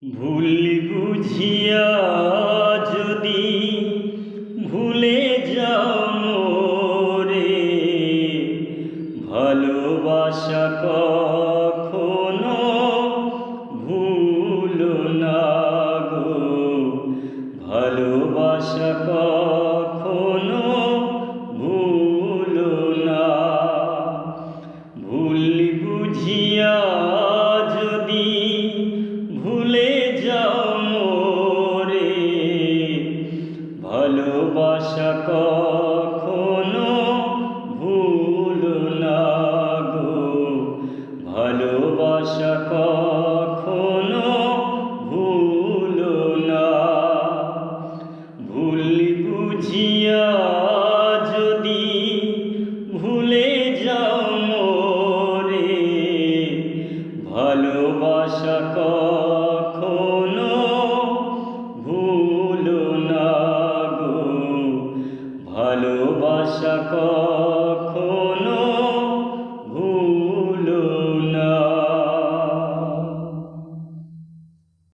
ভুল বুঝিয়া যদি ভুলে যাও মোরে, ভালোবাসা কখনো ভুলো না গো। ভালোবাসা কখনো ভুলো না। ভুল বুঝিয়া যদি ভুলে যাও মোরে, ভালোবাসা কখনো ভুলো না গো। ভালোবাসা কখনো ভুলো না। ভুল বুঝিয়া যদি ভুলে যাও মোরে, ভালোবাসা কখনো ভুলো না গো। ভালোবাসা